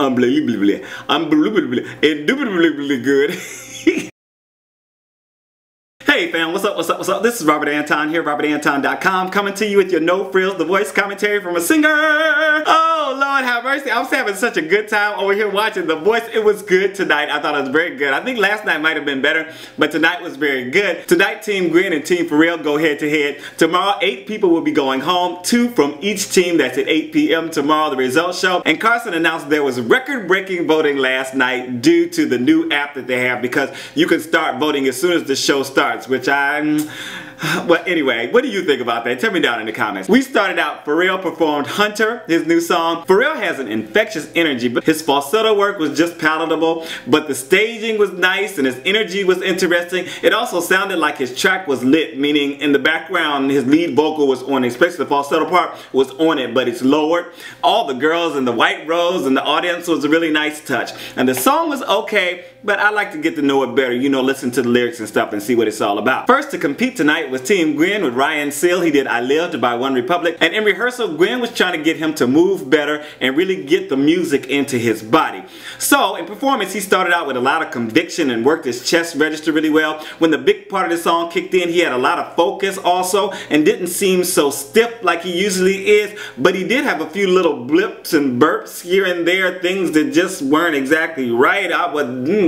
unbelievably indubitably good. Hey fam, what's up, what's up, what's up? This is Robert Anton here, robertantonnyc.com, coming to you with your no frills, the voice commentary from a singer. Oh Lord have mercy, I was having such a good time over here watching The Voice. It was good tonight. I thought it was very good. I think last night might have been better, but tonight was very good. Tonight TeamGwen and TeamPharrell go head to head. Tomorrow 8 people will be going home, 2 from each team. That's at 8 p.m. tomorrow, the results show. And Carson announced there was record-breaking voting last night due to the new app that they have, because you can start voting as soon as the show starts, which well, anyway, what do you think about that? Tell me down in the comments. We started out, Pharrell performed Hunter, his new song. Pharrell has an infectious energy, but his falsetto work was just palatable, but the staging was nice and his energy was interesting. It also sounded like his track was lit, meaning in the background his lead vocal was on it, especially the falsetto part was on it, but it's lowered. All the girls in the white rows and the audience was a really nice touch. And the song was okay, but I like to get to know it better, you know, listen to the lyrics and stuff and see what it's all about. First to compete tonight was TeamGwen with Rene and Sill. He did Elyjuh by One Republic, and in rehearsal Gwen was trying to get him to move better and really get the music into his body. So in performance he started out with a lot of conviction and worked his chest register really well. When the big part of the song kicked in, he had a lot of focus also and didn't seem so stiff like he usually is, but he did have a few little blips and burps here and there, things that just weren't exactly right.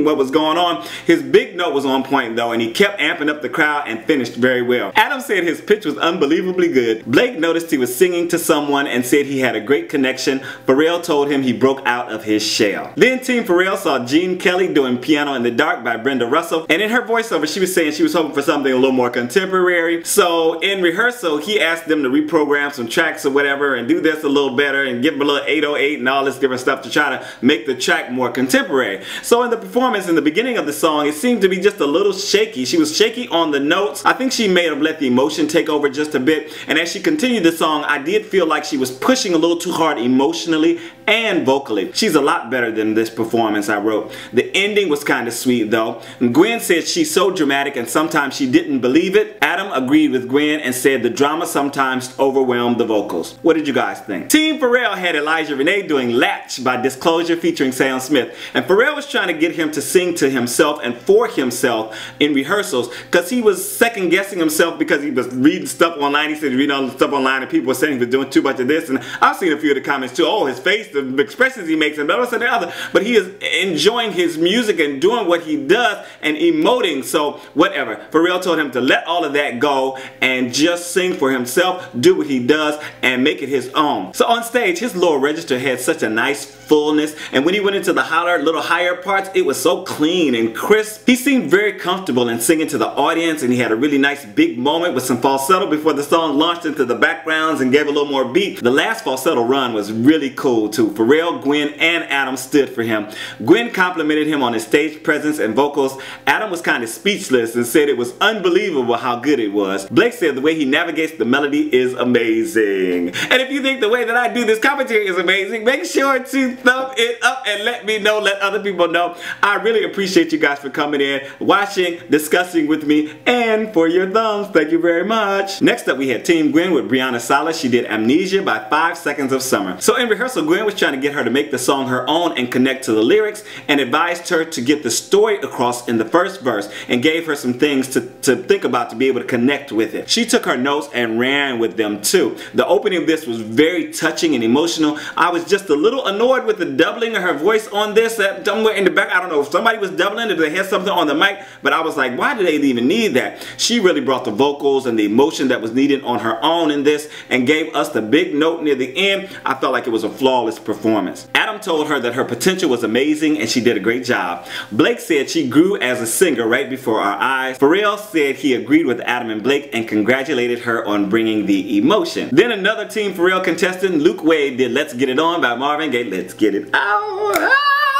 What was going on. His big note was on point though, and he kept amping up the crowd and finished very well. Adam said his pitch was unbelievably good. Blake noticed he was singing to someone and said he had a great connection. Pharrell told him he broke out of his shell. Then TeamPharrell saw Kelley doing Piano in the Dark by Brenda Russell, and in her voiceover she was saying she was hoping for something a little more contemporary. So in rehearsal he asked them to reprogram some tracks or whatever and do this a little better and give him a little 808 and all this different stuff to try to make the track more contemporary. So in the performance, in the beginning of the song, it seemed to be just a little shaky. She was shaky on the notes. I think she may have let the emotion take over just a bit, and as she continued the song I did feel like she was pushing a little too hard emotionally and vocally. She's a lot better than this performance, I wrote. The ending was kind of sweet though. Gwen said she's so dramatic and sometimes she didn't believe it. Adam agreed with Gwen and said the drama sometimes overwhelmed the vocals. What did you guys think? TeamPharrell had Elyjuh Rene doing Latch by Disclosure featuring Sam Smith, and Pharrell was trying to get him to sing to himself and for himself in rehearsals, because he was second guessing himself because he was reading stuff online. He said reading all the stuff online and people were saying he was doing too much of this, and I've seen a few of the comments too. Oh, his face, the expressions he makes and blah, blah, blah, blah, blah. But he is enjoying his music and doing what he does and emoting, so whatever. Pharrell told him to let all of that go and just sing for himself, do what he does and make it his own. So on stage his lower register had such a nice fullness, and when he went into the little higher parts, it was so clean and crisp. He seemed very comfortable in singing to the audience, and he had a really nice big moment with some falsetto before the song launched into the backgrounds and gave a little more beat. The last falsetto run was really cool too. Pharrell, Gwen, and Adam stood for him. Gwen complimented him on his stage presence and vocals. Adam was kind of speechless and said it was unbelievable how good it was. Blake said the way he navigates the melody is amazing. And if you think the way that I do this commentary is amazing, make sure to thumb it up and let me know, let other people know. I really appreciate you guys for coming in, watching, discussing with me, and for your thumbs. Thank you very much. Next up we had TeamGwen with Bryana Salaz. She did Amnesia by 5 Seconds of Summer. So in rehearsal Gwen was trying to get her to make the song her own and connect to the lyrics, and advised her to get the story across in the first verse and gave her some things to think about to be able to connect with it. She took her notes and ran with them too. The opening of this was very touching and emotional. I was just a little annoyed with the doubling of her voice on this, somewhere in the back. I don't know if somebody was doubling, if they had something on the mic, but I was like, why do they even need that? She really brought the vocals and the emotion that was needed on her own in this and gave us the big note near the end. I felt like it was a flawless performance. Adam told her that her potential was amazing and she did a great job. Blake said she grew as a singer right before our eyes. Pharrell said he agreed with Adam and Blake and congratulated her on bringing the emotion. Then another TeamPharrell contestant, Luke Wade, did Let's Get It On by Marvin Gaye. Let's get it out.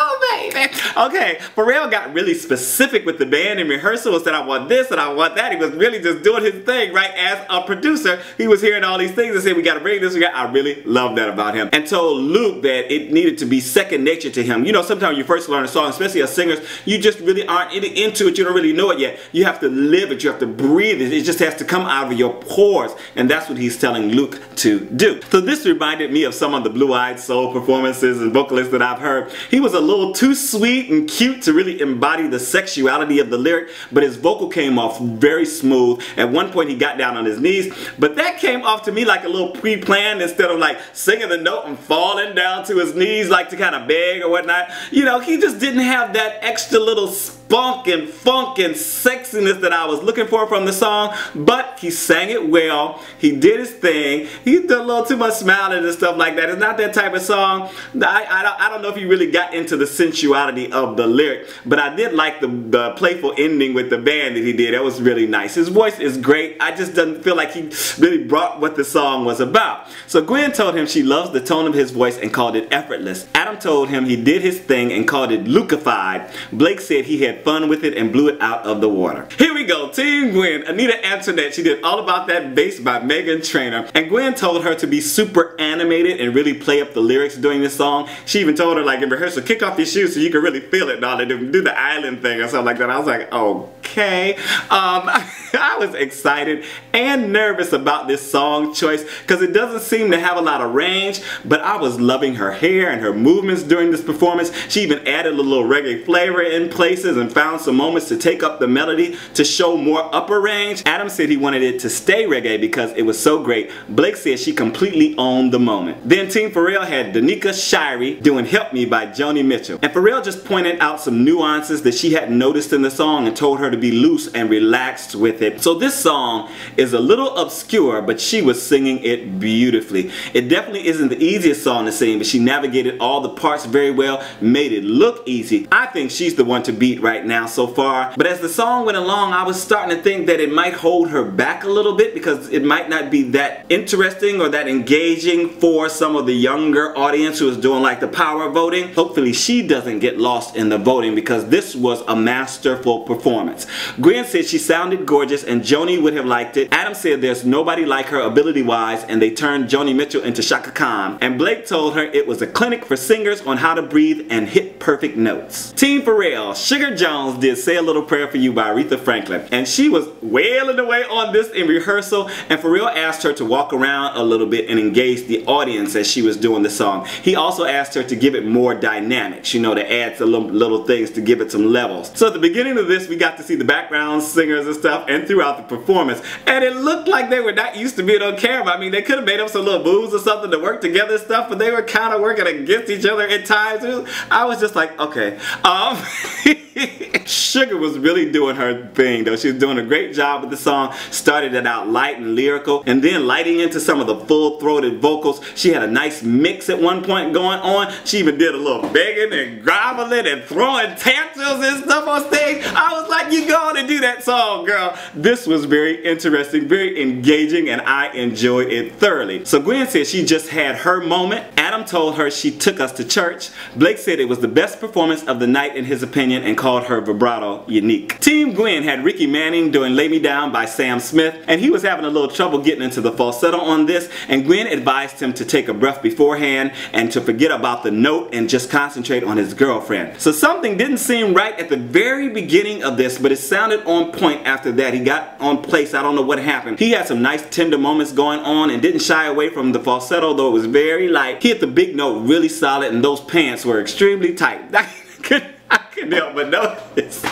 Oh, baby. Okay, Pharrell got really specific with the band in rehearsal and said, I want this and I want that. He was really just doing his thing, right? As a producer, he was hearing all these things and said, we got to bring this. I really love that about him. And told Luke that it needed to be second nature to him. You know, sometimes you first learn a song, especially as singers, you just really aren't into it. You don't really know it yet. You have to live it. You have to breathe it. It just has to come out of your pores. And that's what he's telling Luke to do. So this reminded me of some of the Blue-Eyed Soul performances and vocalists that I've heard. He was a little too sweet and cute to really embody the sexuality of the lyric, but his vocal came off very smooth. At one point he got down on his knees, but that came off to me like a little pre-planned instead of like singing the note and falling down to his knees like to kind of beg or whatnot. You know, he just didn't have that extra little spunk and funk and sexiness that I was looking for from the song, but he sang it well. He did his thing. He did a little too much smiling and stuff like that. It's not that type of song. I don't know if he really got into the sensuality of the lyric, but I did like the playful ending with the band that he did. That was really nice. His voice is great. I just didn't feel like he really brought what the song was about. So Gwen told him she loves the tone of his voice and called it effortless. Adam told him he did his thing and called it Lukified. Blake said he had fun with it and blew it out of the water. Here we go. Team Gwen, Anita Antoinette. She did All About That Bass by Meghan Trainor. And Gwen told her to be super animated and really play up the lyrics during this song. She even told her, like in rehearsal, kick off your shoes so you can really feel it. Do the island thing or something like that. I was like, okay. I was excited and nervous about this song choice because it doesn't seem to have a lot of range, but I was loving her hair and her movements during this performance. She even added a little reggae flavor in places and found some moments to take up the melody to show more upper range. Adam said he wanted it to stay reggae because it was so great. Blake said she completely owned the moment. Then Team Pharrell had Danica Shirey doing Help Me by Joni Mitchell. And Pharrell just pointed out some nuances that she hadn't noticed in the song and told her to be loose and relaxed with it. So this song is a little obscure, but she was singing it beautifully. It definitely isn't the easiest song to sing, but she navigated all the parts very well, made it look easy. I think she's the one to beat right now so far. But as the song went along, I was starting to think that it might hold her back a little bit because it might not be that interesting or that engaging for some of the younger audience who is doing like the power voting. Hopefully she doesn't get lost in the voting because this was a masterful performance. Gwen said she sounded gorgeous and Joni would have liked it. Adam said there's nobody like her ability wise and they turned Joni Mitchell into Shaka Khan. And Blake told her it was a clinic for singers on how to breathe and hit perfect notes. Team Pharrell, Sugar Jones did Say a Little Prayer for You by Aretha Franklin. And she was wailing away on this in rehearsal, and Pharrell asked her to walk around a little bit and engage the audience as she was doing the song. He also asked her to give it more dynamics, you know, to add some little things to give it some levels. So at the beginning of this, we got to see the background singers and stuff and throughout the performance. And it looked like they were not used to being on camera. I mean, they could have made up some little moves or something to work together and stuff, but they were kind of working against each other at times. I was just like, okay. Sugar was really doing her thing though. She was doing a great job with the song. Started it out light and lyrical and then lighting into some of the full-throated vocals. She had a nice mix at one point going on. She even did a little begging and groveling and throwing tantrums and stuff on stage. I was like, you go on and do that song, girl. This was very interesting, very engaging, and I enjoyed it thoroughly. So Gwen said she just had her moment. Adam told her she took us to church. Blake said it was the best performance of the night in his opinion and called her vibrato unique. Team Gwen had Ricky Manning doing Lay Me Down by Sam Smith, and he was having a little trouble getting into the falsetto on this, and Gwen advised him to take a breath beforehand and to forget about the note and just concentrate on his girlfriend. So something didn't seem right at the very beginning of this, but it sounded on point after that. He got on place. I don't know what happened. He had some nice tender moments going on and didn't shy away from the falsetto, though it was very light. He hit the big note really solid, and those pants were extremely tight. I couldn't help but notice.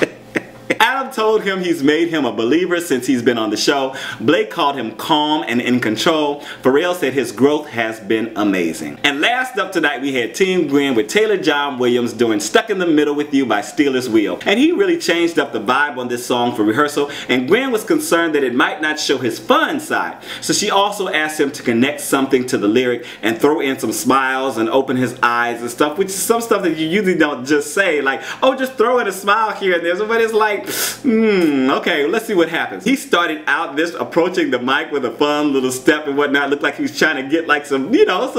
Adam told him he's made him a believer since he's been on the show. Blake called him calm and in control. Pharrell said his growth has been amazing. And last up tonight we had Team Gwen with Taylor John Williams doing Stuck in the Middle with You by Steelers Wheel. And he really changed up the vibe on this song for rehearsal, and Gwen was concerned that it might not show his fun side. So she also asked him to connect something to the lyric and throw in some smiles and open his eyes and stuff, which is some stuff that you usually don't just say, like, oh, just throw in a smile here and there. But it's like, Okay, let's see what happens. He started out this approaching the mic with a fun little step and whatnot. Looked like he was trying to get like some, you know,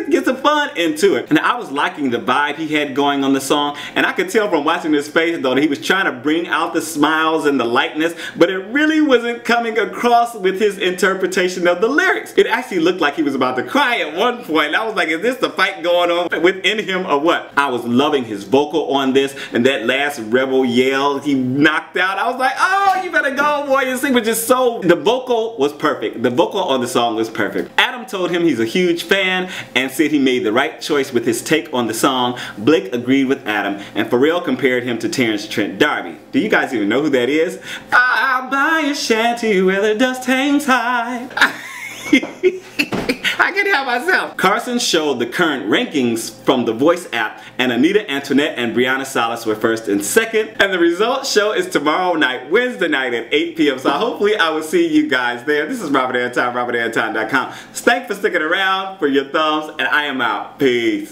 get some fun into it. And I was liking the vibe he had going on the song, and I could tell from watching his face though that he was trying to bring out the smiles and the lightness, but it really wasn't coming across with his interpretation of the lyrics. It actually looked like he was about to cry at one point. I was like, is this the fight going on within him or what? I was loving his vocal on this, and that last rebel yell he knocked out. I was like, oh, you better go, boy. This thing was just so, the vocal was perfect. The vocal on the song was perfect. Adam told him he's a huge fan and said he made the right choice with his take on the song. Blake agreed with Adam, and Pharrell compared him to Terrence Trent D'Arby. Do you guys even know who that is? I'll buy a shanty where the dust hangs high. I can help myself. Carson showed the current rankings from the Voice app, and Anita, Antoinette, and Bryana Salaz were first and second. And the results show is tomorrow night, Wednesday night at 8 p.m. So hopefully I will see you guys there. This is Robert Anton, robertantonnyc.com. Thanks for sticking around, for your thumbs, and I am out. Peace.